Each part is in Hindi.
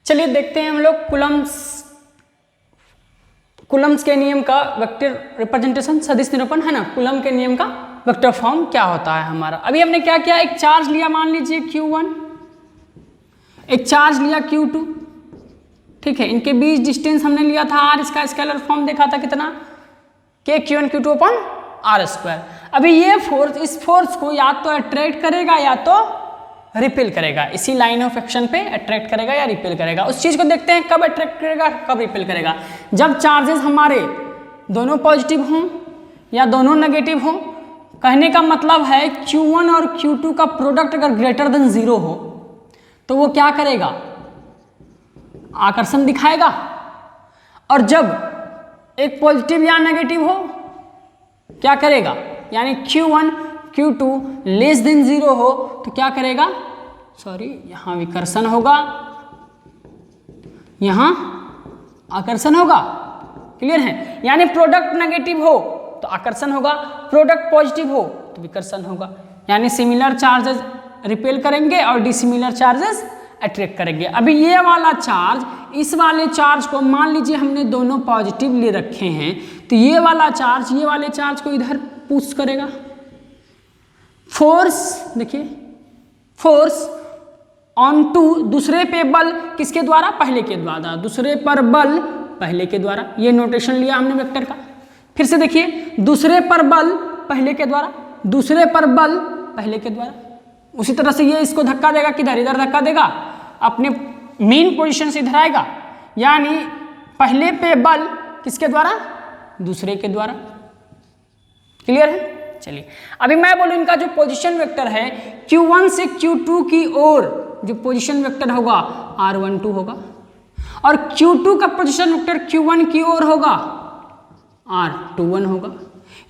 चलिए देखते हैं हम लोग कूलम्स के नियम का वेक्टर रिप्रेजेंटेशन, सदिश निरूपण है ना। कूलम के नियम का वेक्टर फॉर्म क्या होता है हमारा। अभी हमने क्या किया, एक चार्ज लिया, मान लीजिए Q1, एक चार्ज लिया Q2, ठीक है। इनके बीच डिस्टेंस हमने लिया था R, इसका स्केलर फॉर्म देखा था कितना, K Q1 Q2 upon R square. अभी ये फोर्स इस फोर्स को या तो अट्रैक्ट करेगा या तो रिपेल करेगा, इसी लाइन ऑफ एक्शन पे अट्रैक्ट करेगा या रिपेल करेगा। उस चीज को देखते हैं कब अट्रैक्ट करेगा कब रिपेल करेगा। जब चार्जेस हमारे दोनों पॉजिटिव हों या दोनों नेगेटिव हों, कहने का मतलब है Q1 और Q2 का प्रोडक्ट अगर ग्रेटर देन 0 हो तो वो क्या करेगा, आकर्षण दिखाएगा। और जब एक पॉजिटिव या नेगेटिव हो क्या करेगा, यानी Q1 Q2 लेस देन 0 हो तो क्या करेगा, यहां विकर्षण होगा, यहां आकर्षण होगा। क्लियर है, यानी प्रोडक्ट नेगेटिव हो तो आकर्षण होगा, प्रोडक्ट पॉजिटिव हो तो विकर्षण होगा। यानी सिमिलर चार्जेस रिपेल करेंगे और डिसिमिलर चार्जेस अट्रैक्ट करेंगे। अभी ये वाला चार्ज, इस वाले चार्ज को मान लीजिए हमने दोनों पॉजिटिव ले रखे हैं, तो ये वाला चार्ज ये वाले चार्ज को इधर पुश करेगा। फोर्स देखिए, फोर्स ऑन टू, दूसरे पे बल किसके द्वारा, पहले के द्वारा, दूसरे पर बल पहले के द्वारा। ये नोटेशन लिया हमने वेक्टर का। फिर से देखिए, दूसरे पर बल पहले के द्वारा, दूसरे पर बल पहले के द्वारा। उसी तरह से ये इसको धक्का देगा, किधर, इधर धक्का देगा, अपने मेन पोजीशन से इधर आएगा। यानी पहले पे बल किसके द्वारा, दूसरे के द्वारा। क्लियर है। चलिए अभी मैं बोलूं इनका जो पोजीशन वेक्टर है Q1 से Q2 की ओर जो पोजीशन वेक्टर होगा R12 होगा, और Q2 का पोजीशन वेक्टर Q1 की ओर होगा R21 होगा।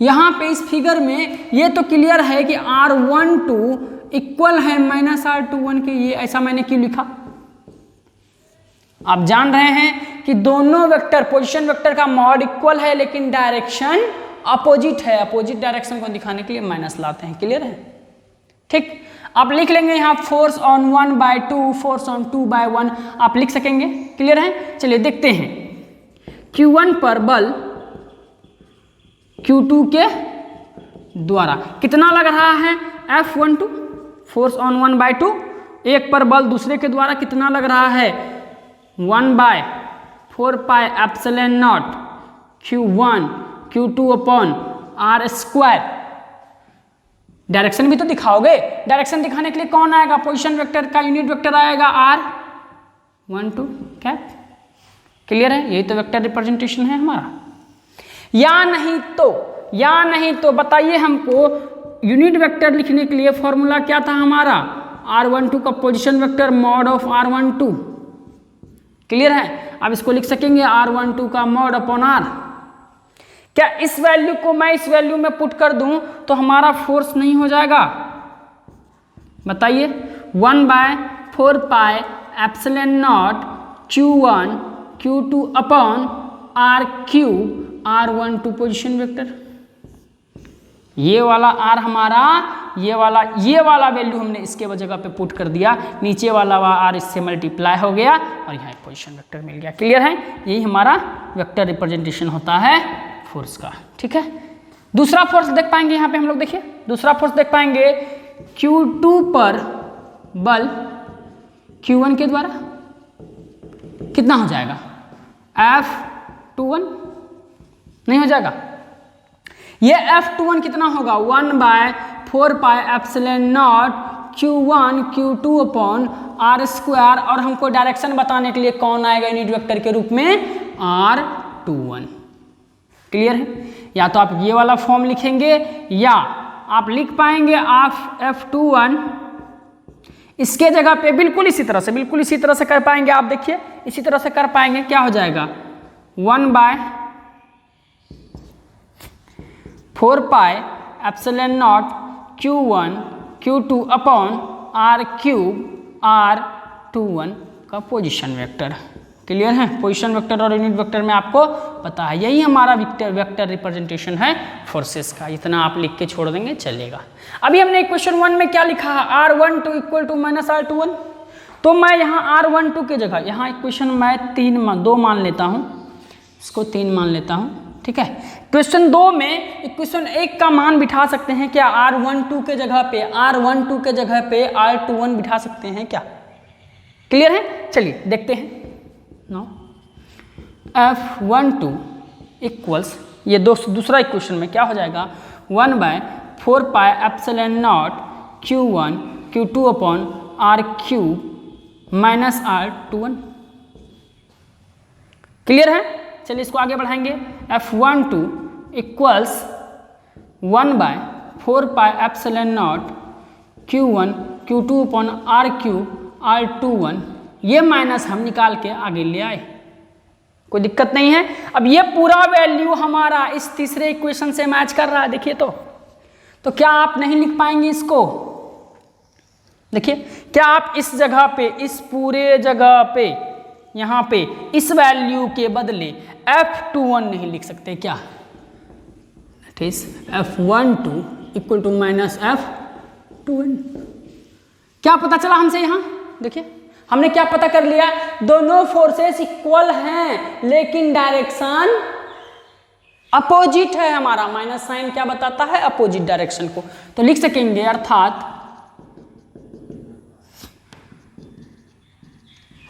यहां पे इस फिगर में ये तो क्लियर है कि R12 इक्वल है -R21 के। ये ऐसा मैंने क्यों लिखा, आप जान रहे हैं कि दोनों वेक्टर, पोजीशन वेक्टर का मॉड इक्वल है लेकिन डायरेक्शन अपोजिट है। अपोजिट डायरेक्शन को दिखाने के लिए माइनस लाते हैं। क्लियर है, ठीक। आप लिख लेंगे यहाँ फोर्स ऑन 1/2, फोर्स ऑन 2/1 आप लिख सकेंगे। क्लियर है। चलिए देखते हैं, Q1 पर बल Q2 के द्वारा कितना लग रहा है, F12, फोर्स ऑन 1/2, एक पर बल दूसरे के द्वारा कितना लग रहा है, 1/4πε0 Q1 Q2 upon R square. Direction भी तो दिखाओगे, डायरेक्शन दिखाने के लिए कौन आएगा, पोजीशन वेक्टर का यूनिट वेक्टर आएगा R12 कैप। क्लियर है, यही तो वेक्टर रिप्रेजेंटेशन है हमारा। या नहीं तो बताइए हमको, यूनिट वेक्टर लिखने के लिए फॉर्मूला क्या था हमारा, R12 का position vector mod of R12। Clear है, आप इसको लिख सकेंगे R12 का मॉड अपॉन R। क्या इस वैल्यू को मैं इस वैल्यू में पुट कर दूं तो हमारा फोर्स नहीं हो जाएगा, बताइए। 1/4πε0 Q1 Q2 upon R3 R12 position vector. ये वाला R हमारा, ये वाला वैल्यू हमने इसके जगह पे पुट कर दिया, नीचे वाला R इससे मल्टीप्लाई हो गया और यहाँ एक पोजीशन वेक्टर मिल गया। क्लियर है, यही हमारा वेक्टर रिप्रेजेंटेशन होता है फोर्स का। ठीक है, दूसरा फोर्स देख पाएंगे यहाँ पे हम लोग, देखिए दूसरा फोर्स देख पाएंगे, Q2 पर बल Q1 के द्वारा कितना हो जाएगा, F21 नहीं हो जाएगा। ये F21 कितना होगा, 1/4πε0 Q1 Q2 upon R square, और हमको डायरेक्शन बताने के लिए कौन आएगा यूनिट वेक्टर के रूप में, R21। क्लियर है, या तो आप ये वाला फॉर्म लिखेंगे या आप लिख पाएंगे F21 इसके जगह पे बिल्कुल इसी तरह से कर पाएंगे। आप देखिए इसी तरह से कर पाएंगे, क्या हो जाएगा, 1/4πε0 Q1 Q2 upon R3 R21 का पोजीशन वेक्टर। क्लियर है, पोजीशन वेक्टर और यूनिट वेक्टर में आपको पता है, यही हमारा वेक्टर रिप्रेजेंटेशन है फोर्सेस का। इतना आप लिख के छोड़ देंगे चलेगा। अभी हमने क्वेश्चन 1 में क्या लिखा है, R12 इक्वल टू -R21, तो मैं यहाँ R12 की जगह यहाँ इक्वेशन मैं 2 मान लेता हूँ, इसको 3 मान लेता हूँ, ठीक है। क्वेश्चन 2 में इक्वेशन 1 का मान बिठा सकते हैं क्या? R12 के जगह पे R21 बिठा सकते हैं क्या? क्लियर है? चलिए देखते हैं। नो F12 इक्वल्स, ये दूसरा इक्वेशन में क्या हो जाएगा, 1/4 pi epsilon not Q1 Q2 upon R³ minus R21। Clear है? चलिए इसको आगे बढ़ाएंगे। F12 equals 1/4 pi epsilon not Q1 Q2 upon R³ R21। ये माइनस हम निकाल के आगे ले आए, कोई दिक्कत नहीं है। अब ये पूरा वैल्यू हमारा इस तीसरे इक्वेशन से मैच कर रहा है, देखिए तो क्या आप नहीं लिख पाएंगे इसको? देखिए, क्या आप इस जगह पे, इस पूरे जगह पे, यहाँ पे इस वैल्यू के बदले F21 नहीं लिख सकते क्या? That is F12 equal to minus F21। क्या पता चला हमसे यहाँ? देखिए हमने क्या पता कर लिया, दोनों फोर्सेस इक्वल हैं लेकिन डायरेक्शन अपोजिट है हमारा। माइनस साइन क्या बताता है? अपोजिट डायरेक्शन को। तो लिख सकेंगे अर्थात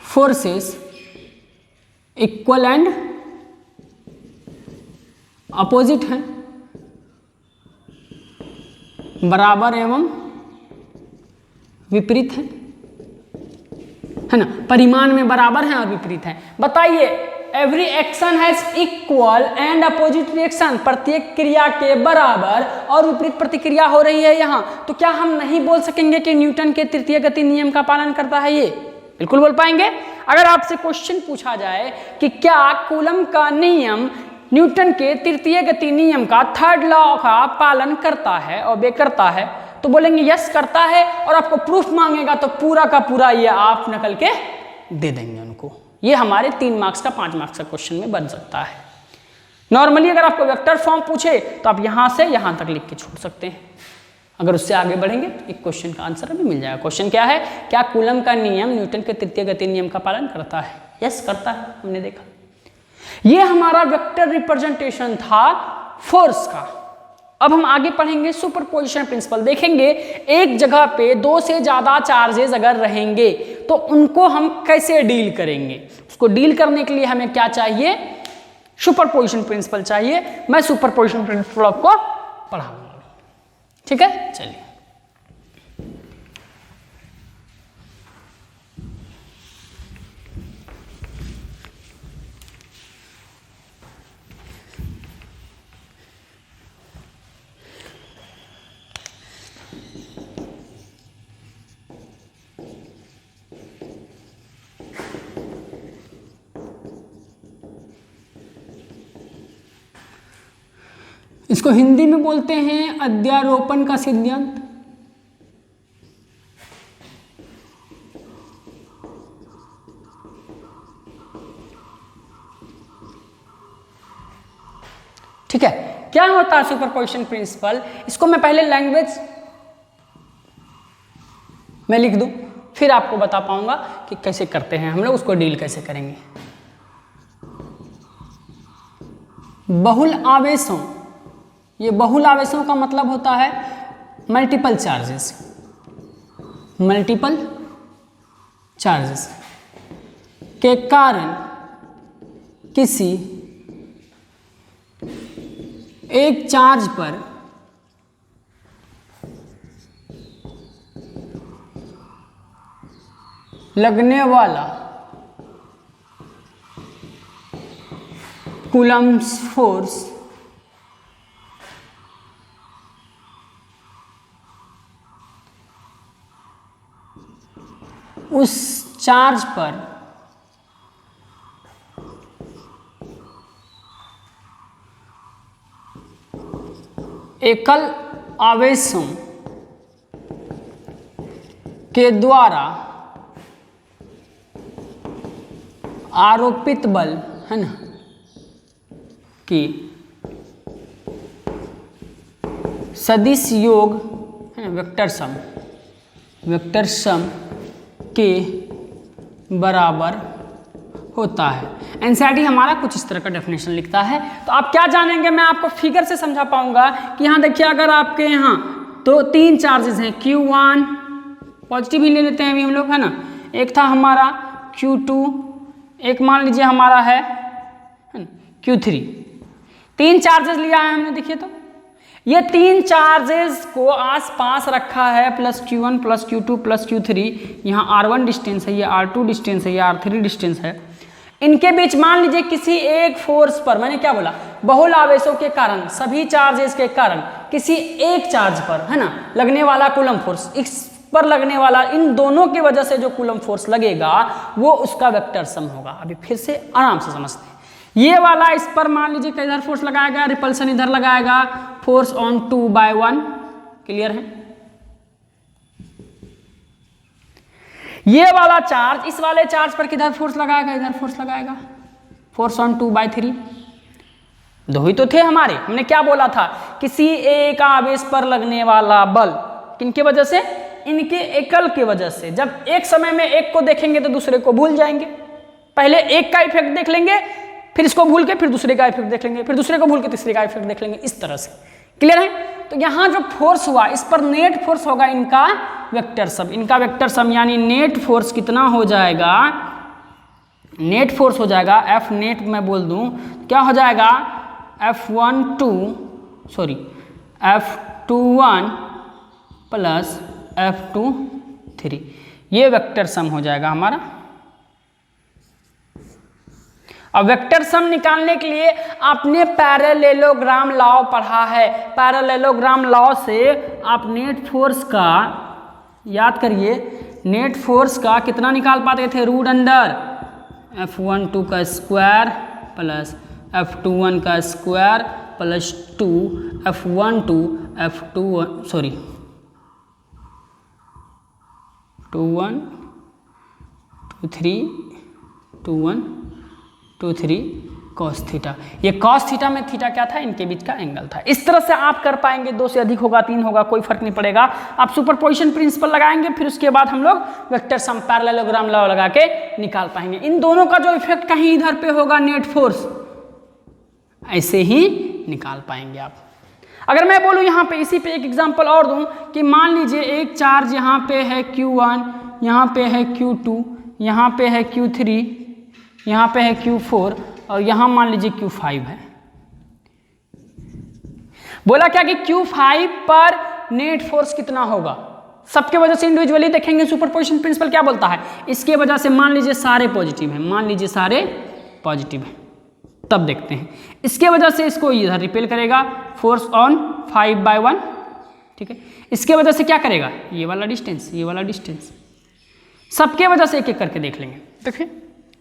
फोर्सेस इक्वल एंड अपोजिट हैं, बराबर एवं विपरीत है ना, परिमाण में बराबर हैं और विपरीत हैं। बताइए, every action has equal and opposite reaction, प्रत्येक क्रिया के बराबर और विपरीत प्रतिक्रिया हो रही है यहाँ। तो क्या हम नहीं बोल सकेंगे कि न्यूटन के तृतीय गति नियम का पालन करता है ये? बिल्कुल बोल पाएंगे। अगर आपसे क्वेश्चन पूछा जाए कि क्या कूलम का नियम न्यूटन के तृतीय गति नियम का थर्ड लॉ का पालन करता है, ओबे करता है, तो बोलेंगे यस करता है। और आपको प्रूफ मांगेगा तो पूरा का पूरा ये आप नकल के दे देंगे उनको। ये हमारे 3 मार्क्स का 5 मार्क्स का क्वेश्चन में बन सकता है। नॉर्मली अगर आपको वेक्टर फॉर्म पूछे तो आप यहाँ से यहाँ तक लिख के छोड़ सकते हैं। अगर उससे आगे बढ़ेंगे तो एक क्वेश्चन का आंसर अभी मिल जाएगा। क्वेश्चन क्या है? क्या कूलम का नियम न्यूटन के तृतीय गति नियम का पालन करता है? यस करता है, हमने देखा। ये हमारा वेक्टर रिप्रेजेंटेशन था फोर्स का। अब हम आगे पढ़ेंगे सुपरपोजिशन प्रिंसिपल। देखेंगे एक जगह पे 2 से ज्यादा चार्जेस अगर रहेंगे तो उनको हम कैसे डील करेंगे। उसको डील करने के लिए हमें क्या चाहिए? सुपरपोजिशन प्रिंसिपल चाहिए। मैं सुपरपोजिशन प्रिंसिपल आपको पढ़ाऊंगा, ठीक है। चलिए इसको हिंदी में बोलते हैं अध्यारोपण का सिद्धांत। ठीक है, क्या होता है सुपरपोजिशन प्रिंसिपल? इसको मैं पहले लैंग्वेज में लिख दूं, फिर आपको बता पाऊंगा कि कैसे करते हैं हम लोग, उसको डील कैसे करेंगे। बहुल आवेशों, ये बहुल आवेशों का मतलब होता है मल्टीपल चार्जेस। मल्टीपल चार्जेस के कारण किसी एक चार्ज पर लगने वाला कूलम्स फोर्स उस चार्ज पर एकल आवेशों के द्वारा आरोपित बल है ना कि सदिश योग है ना, वेक्टर सम के बराबर होता है। एनसीईआरटी हमारा कुछ इस तरह का डेफिनेशन लिखता है। तो आप क्या जानेंगे, मैं आपको फिगर से समझा पाऊंगा कि यहाँ देखिए, अगर आपके यहाँ तो 3 चार्जेस हैं, Q1 पॉजिटिव ही ले लेते हैं अभी हम लोग, है ना, एक था हमारा Q2, एक मान लीजिए हमारा है Q3। 3 चार्जेस लिया है हमने। देखिए तो ये 3 चार्जेस को आसपास रखा है, plus Q1 plus Q2 plus Q3। यहाँ R1 डिस्टेंस है, ये R2 डिस्टेंस है, ये R3 डिस्टेंस है। इनके बीच मान लीजिए किसी एक फोर्स पर, मैंने क्या बोला, बहुल आवेशों के कारण, सभी चार्जेस के कारण किसी एक चार्ज पर, है ना, लगने वाला कूलम फोर्स, इस पर लगने वाला, इन दोनों की वजह से जो कूलम फोर्स लगेगा वो उसका वेक्टर सम होगा। अभी फिर से आराम से समझते हैं। ये वाला इस पर मान लीजिए इधर फोर्स लगाएगा, रिपल्सन इधर लगाएगा, फोर्स ऑन 2/1। क्लियर है? ये वाला चार्ज इस वाले चार्ज पर किधर फोर्स लगाएगा, इधर फोर्स लगाएगा, फोर्स ऑन 2/3। दो ही तो थे हमारे। हमने क्या बोला था, किसी एक आवेश पर लगने वाला बल किनके वजह से, इनके एकल की वजह से। जब एक समय में एक को देखेंगे तो दूसरे को भूल जाएंगे। पहले एक का इफेक्ट देख लेंगे, फिर इसको भूल के फिर दूसरे का इफेक्ट देख लेंगे, फिर दूसरे को भूल के तीसरे का इफेक्ट देख लेंगे, इस तरह से। क्लियर है? तो यहाँ जो फोर्स हुआ, इस पर नेट फोर्स होगा इनका वेक्टर सम। इनका वेक्टर सम यानी नेट फोर्स कितना हो जाएगा, नेट फोर्स हो जाएगा F नेट, मैं बोल दूं क्या हो जाएगा, F21 प्लस F23। ये वेक्टर सम हो जाएगा हमारा। अब वेक्टर सम निकालने के लिए आपने पैरेललोग्राम लॉ पढ़ा है। पैरेललोग्राम लॉ से आप नेट फोर्स का, याद करिए, नेट फोर्स का कितना निकाल पाते थे, रूट अंडर F12 का स्क्वायर प्लस F21 का square plus 2 F12 21 cos theta. ये cos थीटा में थीटा क्या था, इनके बीच का एंगल था। इस तरह से आप कर पाएंगे। 2 से अधिक होगा, 3 होगा, कोई फर्क नहीं पड़ेगा। आप सुपरपोजिशन प्रिंसिपल लगाएंगे, फिर उसके बाद हम लोग वेक्टर सम पैरेललोग्राम लॉ लगा के निकाल पाएंगे। इन दोनों का जो इफेक्ट कहीं इधर पे होगा नेट फोर्स, ऐसे ही निकाल पाएंगे आप। अगर मैं बोलूँ यहाँ पे, इसी पे एक एग्जाम्पल और दूँ कि मान लीजिए एक चार्ज यहाँ पे है Q1, यहाँ पे है Q2, यहाँ पे है Q3, यहाँ पे है Q4 और यहाँ मान लीजिए Q5 है। बोला क्या कि Q5 पर नेट फोर्स कितना होगा, सबके वजह से इंडिविजुअली देखेंगे। सुपरपोजिशन प्रिंसिपल क्या बोलता है, इसके वजह से मान लीजिए सारे पॉजिटिव हैं, मान लीजिए सारे पॉजिटिव हैं, तब देखते हैं। इसके वजह से इसको इधर रिपेल करेगा, फोर्स ऑन 5/1। ठीक है, इसके वजह से क्या करेगा, ये वाला डिस्टेंस, ये वाला डिस्टेंस, सबके वजह से एक एक करके देख लेंगे। देखिए,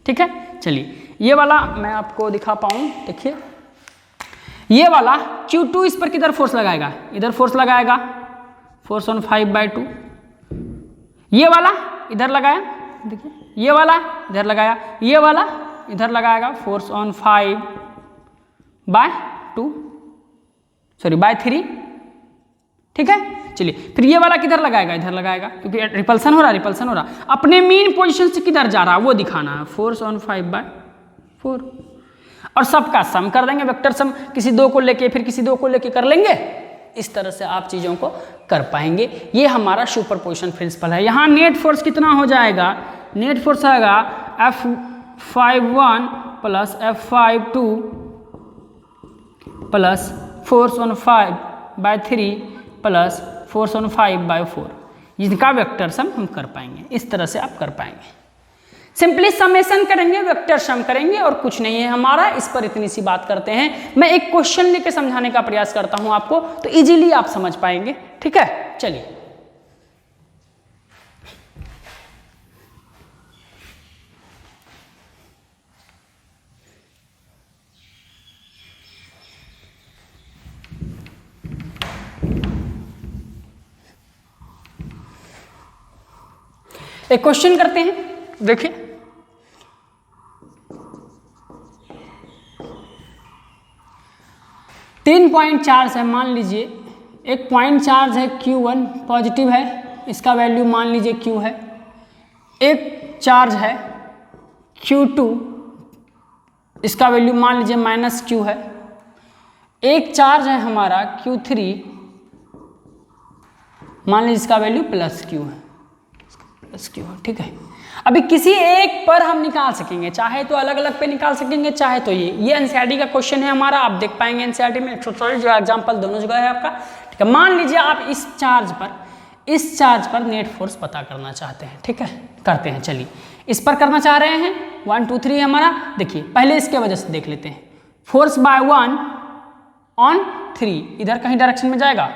ठीक है। चलिए ये वाला मैं आपको दिखा पाऊँ। देखिए ये वाला Q2 इस पर किधर फोर्स लगाएगा, इधर फोर्स लगाएगा, फोर्स ऑन 5/2। ये वाला इधर लगाया, देखिए ये वाला इधर लगाया, ये वाला इधर लगाएगा, फोर्स ऑन 5/3। ठीक है। चलिए फिर ये वाला किधर लगाएगा, इधर लगाएगा, क्योंकि रिपल्सन हो रहा। अपने मीन पोजीशन से किधर जा रहा है वो दिखाना है, फोर्स ऑन 5/4। और सबका सम कर देंगे, वेक्टर सम, किसी 2 को लेके फिर किसी 2 को लेके कर लेंगे। इस तरह से आप चीज़ों को कर पाएंगे। ये हमारा सुपरपोजिशन प्रिंसिपल है। यहाँ नेट फोर्स कितना हो जाएगा, नेट फोर्स आएगा F51 plus F52 plus force on 5/3 plus force on 5/4। इनका वेक्टर सम हम कर पाएंगे। इस तरह से आप कर पाएंगे। सिंपली समेशन करेंगे, वेक्टर सम करेंगे और कुछ नहीं है हमारा। इस पर इतनी सी बात करते हैं। मैं एक क्वेश्चन लेके समझाने का प्रयास करता हूं आपको, तो इजीली आप समझ पाएंगे। ठीक है, चलिए एक क्वेश्चन करते हैं। देखिए तीन पॉइंट चार्ज है, मान लीजिए एक पॉइंट चार्ज है Q1 पॉजिटिव है, इसका वैल्यू मान लीजिए Q है। एक चार्ज है Q2, इसका वैल्यू मान लीजिए -Q है। एक चार्ज है हमारा Q3, मान लीजिए इसका वैल्यू +Q है, +Q है, ठीक है। अभी किसी एक पर हम निकाल सकेंगे, चाहे तो अलग अलग पे निकाल सकेंगे, चाहे तो ये एनसीईआरटी का क्वेश्चन है हमारा, आप देख पाएंगे एनसीईआरटी में 124 जो एग्जाम्पल दोनों जगह है आपका, ठीक है। मान लीजिए आप इस चार्ज पर नेट फोर्स पता करना चाहते हैं, ठीक है, करते हैं। चलिए इस पर करना चाह रहे हैं, 1 2 3 हमारा, देखिए पहले इसके वजह से देख लेते हैं। फोर्स बाय 1 ऑन 3, इधर कहीं डायरेक्शन में जाएगा,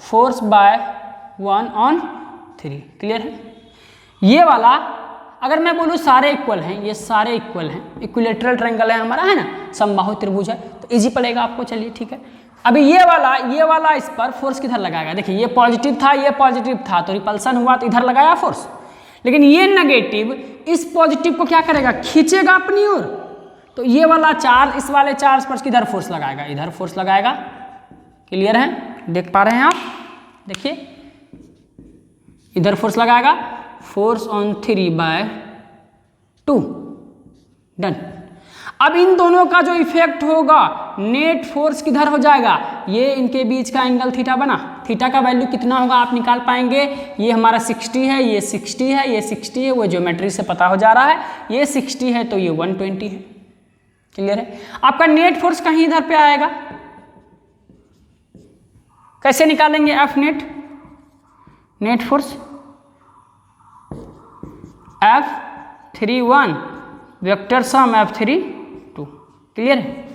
फोर्स बाय 1 ऑन 3, क्लियर है। ये वाला अगर मैं बोलूँ सारे इक्वल हैं, ये सारे इक्वल हैं, इक्विलेटरल ट्रायंगल है हमारा, है ना, समबाहु त्रिभुज है, तो इजी पड़ेगा आपको। चलिए ठीक है। अभी ये वाला इस पर फोर्स किधर लगाएगा, देखिए ये पॉजिटिव था, ये पॉजिटिव था, तो रिपल्सन हुआ, तो इधर लगाया फोर्स। लेकिन ये नेगेटिव इस पॉजिटिव को क्या करेगा, खींचेगा अपनी ओर, तो ये वाला चार्ज इस वाले चार्ज पर किधर फोर्स लगाएगा, इधर फोर्स लगाएगा। क्लियर है, देख पा रहे हैं आप, देखिए इधर फोर्स लगाएगा, फोर्स ऑन 3/2, डन। अब इन दोनों का जो इफेक्ट होगा, नेट फोर्स किधर हो जाएगा, ये इनके बीच का एंगल थीटा बना, थीटा का वैल्यू कितना होगा आप निकाल पाएंगे। ये हमारा 60 है, ये 60 है, ये 60 है, वो ज्योमेट्री से पता हो जा रहा है, ये 60 है तो ये 120 है। क्लियर है। आपका नेट फोर्स कहीं इधर पे आएगा, कैसे निकालेंगे F net force, F31 vector sum F32, clear है।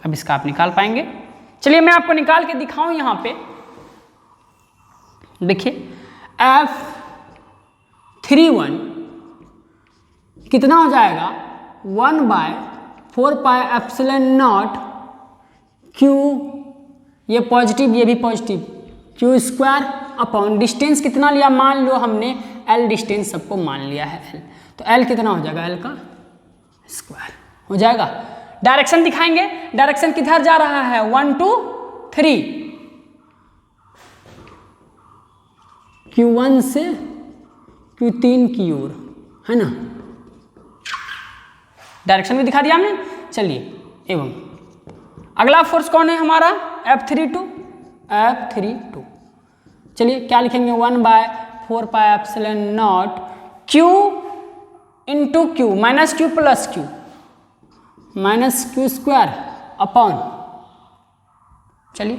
अब इसका आप निकाल पाएंगे। चलिए मैं आपको निकाल के दिखाऊं, यहां पे देखिए F31 कितना हो जाएगा, 1/4πε0 Q, ये पॉजिटिव ये भी पॉजिटिव, Q² अपॉन डिस्टेंस कितना लिया, मान लो हमने L डिस्टेंस सबको मान लिया है L, तो L कितना हो जाएगा, L का स्क्वायर हो जाएगा। डायरेक्शन दिखाएंगे, डायरेक्शन किधर जा रहा है, 1 2 3, Q1 से Q3 की ओर, है ना, डायरेक्शन भी दिखा दिया हमने। चलिए एवं अगला फोर्स कौन है हमारा, F32, चलिए क्या लिखेंगे, 1/4πε0 Q into Q -Q plus Q -Q² upon, चलिए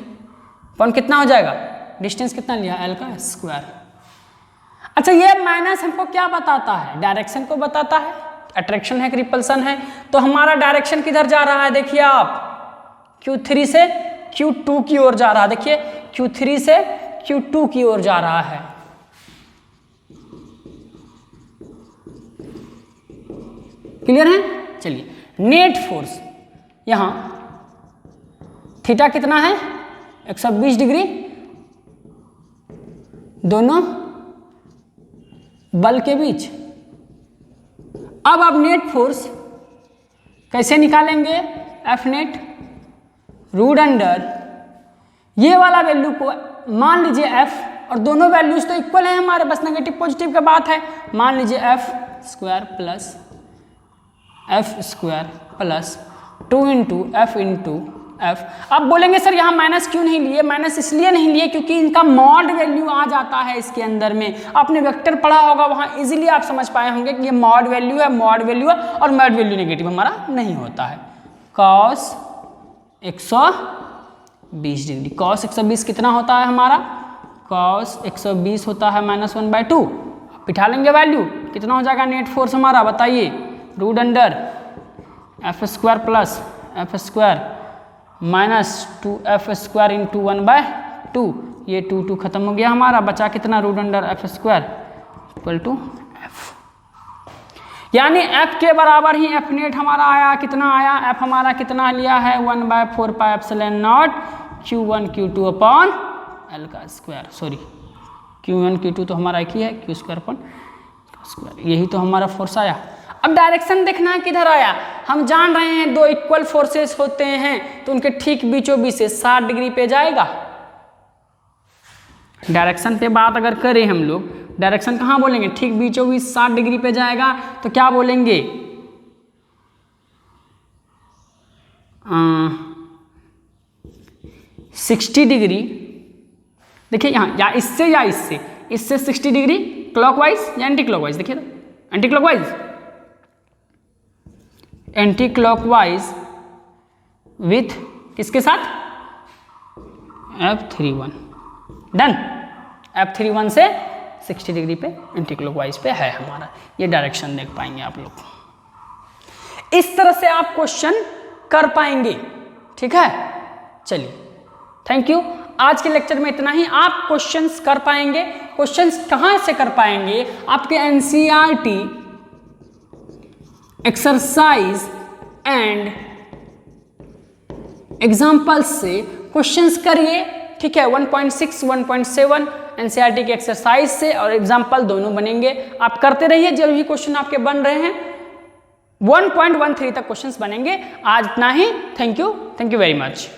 अपॉन कितना हो जाएगा, डिस्टेंस कितना लिया, L का स्क्वायर। अच्छा ये माइनस हमको क्या बताता है, डायरेक्शन को बताता है, अट्रैक्शन है कि रिपल्सन है। तो हमारा डायरेक्शन किधर जा रहा है, देखिए आप Q3 से Q2 की ओर जा रहा है, देखिए Q3 से Q2 की ओर जा रहा है। क्लियर है। चलिए नेट फोर्स यहां थीटा कितना है, 120 डिग्री, दोनों बल के बीच। अब आप नेट फोर्स कैसे निकालेंगे, एफ नेट रूट अंडर ये वाला वैल्यू को मान लीजिए एफ, और दोनों वैल्यूज तो इक्वल है हमारे, बस नेगेटिव पॉजिटिव का बात है। मान लीजिए F² + 2 इंटू F। अब बोलेंगे सर यहाँ माइनस क्यों नहीं लिए, माइनस इसलिए नहीं लिए क्योंकि इनका मॉड वैल्यू आ जाता है इसके अंदर में। आपने वेक्टर पढ़ा होगा, वहाँ इजीली आप समझ पाए होंगे कि ये मॉड वैल्यू है, और मॉड वैल्यू नेगेटिव हमारा नहीं होता है। cos 120 डिग्री, cos 120 कितना होता है हमारा, cos 120 होता है -1/2। बिठा लेंगे वैल्यू, कितना हो जाएगा नेट फोर्स हमारा, बताइए, root under F² + F² -2F² into 1/2, ये 2 खत्म हो गया हमारा, बचा कितना, रूट अंडर F² = F। यानी F के बराबर ही F नेट हमारा आया, कितना आया, F हमारा कितना लिया है, 1/4πε0 Q1 Q2 अपॉन L का स्क्वायर, सॉरी Q1 Q2 तो हमारा एक ही है, Q² अपॉन स्क्वायर, यही तो हमारा फोर्स आया। अब डायरेक्शन देखना है किधर आया, हम जान रहे हैं दो इक्वल फोर्सेस होते हैं तो उनके ठीक बीचों बीच से 60 डिग्री पे जाएगा। डायरेक्शन पे बात अगर करें हम लोग, डायरेक्शन कहाँ बोलेंगे, ठीक बीचों बीच 60 डिग्री पे जाएगा, तो क्या बोलेंगे, 60 डिग्री, देखिए यहाँ या इससे 60 डिग्री क्लॉकवाइज या एंटी क्लॉकवाइज, देखिए एंटी क्लॉकवाइज विथ किसके साथ, F31, डन। F31 से 60 डिग्री पे एंटी क्लॉकवाइज पे है हमारा, ये डायरेक्शन देख पाएंगे आप लोग। इस तरह से आप क्वेश्चन कर पाएंगे, ठीक है। चलिए, थैंक यू। आज के लेक्चर में इतना ही। आप क्वेश्चंस कर पाएंगे। क्वेश्चंस कहाँ से कर पाएंगे, आपके NCERT एक्सरसाइज एंड एग्जाम्पल्स से क्वेश्चंस करिए, ठीक है। 1.6 1.7 NCERT के एक्सरसाइज से और एग्जाम्पल दोनों बनेंगे। आप करते रहिए, जब भी क्वेश्चन आपके बन रहे हैं 1.13 तक क्वेश्चंस बनेंगे। आज इतना ही। Thank you very much.